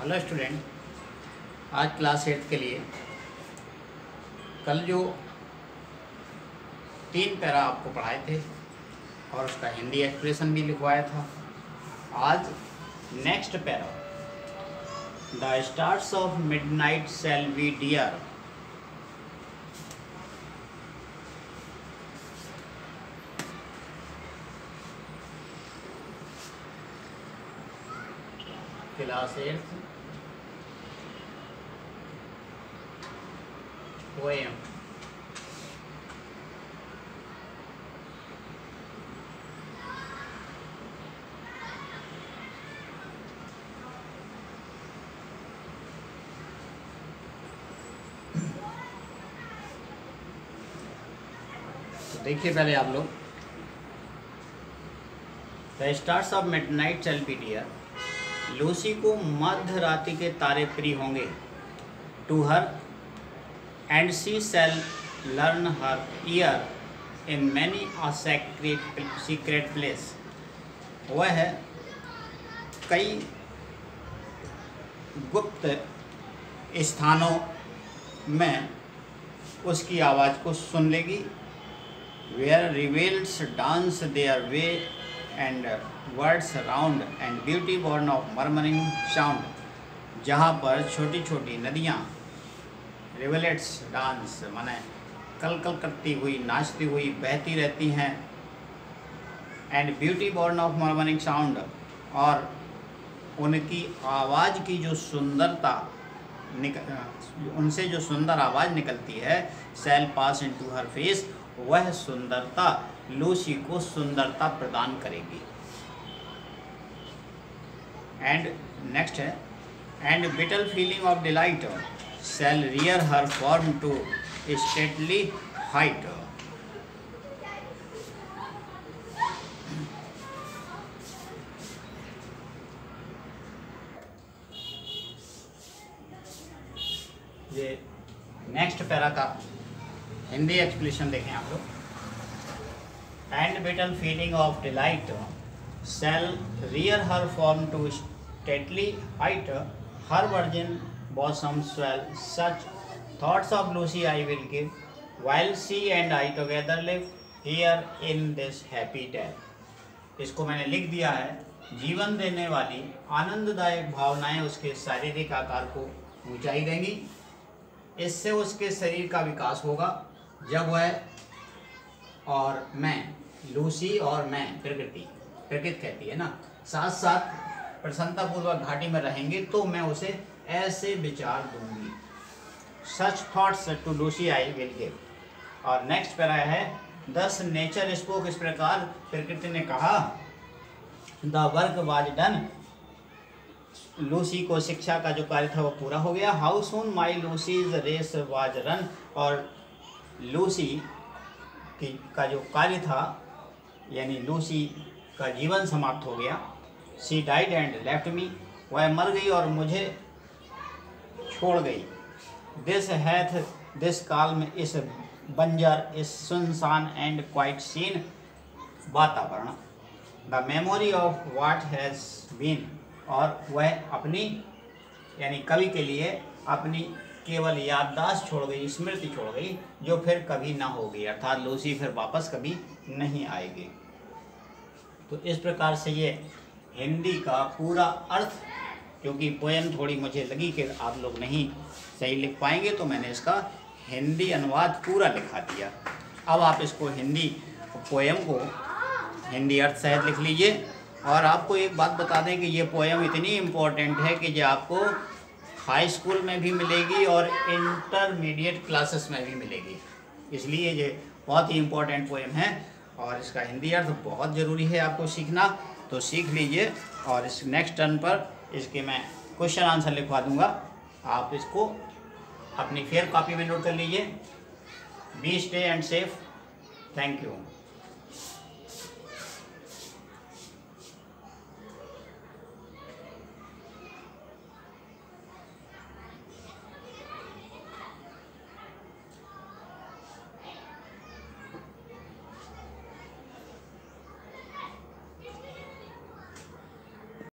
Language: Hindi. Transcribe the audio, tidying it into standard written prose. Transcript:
हेलो स्टूडेंट, आज क्लास 8 के लिए कल जो 3 पैरा आपको पढ़ाए थे और उसका हिंदी एक्सप्रेशन भी लिखवाया था, आज next para the stars of midnight shall be dear. Class 8 poem. तो देखिए पहले आप लोग, the stars of midnight shall be dear. Lucy को मध्य रात्रि के तारे प्रिय होंगे। To her and she shall lean her ear in many a secret place. वह है कई गुप्त स्थानों में उसकी आवाज़ को सुन लेगी। Where rivulets dance their way and words round and beauty born of murmuring sound. जहाँ पर छोटी छोटी नदियाँ रिवलेट्स डांस माने कल कल करती हुई, नाचती हुई बहती रहती हैं। And beauty born of murmuring sound, और उनकी आवाज़ की जो सुंदरता उनसे जो सुंदर आवाज़ निकलती है, शैल पास इनटू हर फेस, वह सुंदरता लूसी को सुंदरता प्रदान करेगी। एंड नेक्स्ट है, and bitter feeling of delight shall rear her form to stately height. ये नेक्स्ट पैरा का हिंदी एक्सप्लेनेशन देखें आप लोग। And bitter feeling of delight shall rear her form to stately height, her virgin bosom swell. Such thoughts of Lucy I will give, while she and I together live here in this happy day. इसको मैंने लिख दिया है। जीवन देने वाली आनंददायक भावनाएं उसके शारीरिक आकार को ऊंचाई देंगी। इससे उसके शरीर का विकास होगा। जब वह और मैं, लूसी और मैं, प्रकृति कहती है ना, साथ साथ प्रसन्नतापूर्वक घाटी में रहेंगे, तो मैं उसे ऐसे विचार दूंगी। Such thoughts to Lucy I will give. और नेक्स्ट पैरा है, दस नेचर स्पोक, इस प्रकार प्रकृति ने कहा। The work was done, Lucy को शिक्षा का जो कार्य था वो पूरा हो गया। How soon my Lucy's race was run, और लूसी का जो कार्य था, यानी लूसी का जीवन समाप्त हो गया। She died and left me, वह मर गई और मुझे छोड़ गई। दिस हैथ दिस काल्म, इस बंजर, इस सुनसान एंड क्वाइट सीन वातावरण। The memory of what has been, और वह अपनी यानी कवि के लिए अपनी केवल याददाश्त छोड़ गई, स्मृति छोड़ गई, जो फिर कभी ना होगी, अर्थात लूसी फिर वापस कभी नहीं आएगी। तो इस प्रकार से ये हिंदी का पूरा अर्थ, क्योंकि पोएम थोड़ी मुझे लगी कि आप लोग नहीं सही लिख पाएंगे, तो मैंने इसका हिंदी अनुवाद पूरा लिखा दिया। अब आप इसको हिंदी पोएम को हिंदी अर्थ सहित लिख लीजिए। और आपको एक बात बता दें कि ये पोएम इतनी इम्पोर्टेंट है कि जो आपको हाई स्कूल में भी मिलेगी और इंटरमीडिएट क्लासेस में भी मिलेगी। इसलिए ये बहुत ही इम्पोर्टेंट पोएम है और इसका हिंदी अर्थ बहुत ज़रूरी है आपको सीखना। तो सीख लीजिए, और इस नेक्स्ट टर्न पर इसके मैं क्वेश्चन आंसर लिखवा दूंगा। आप इसको अपनी फेयर कॉपी में नोट कर लीजिए। Be stay and safe. Thank you.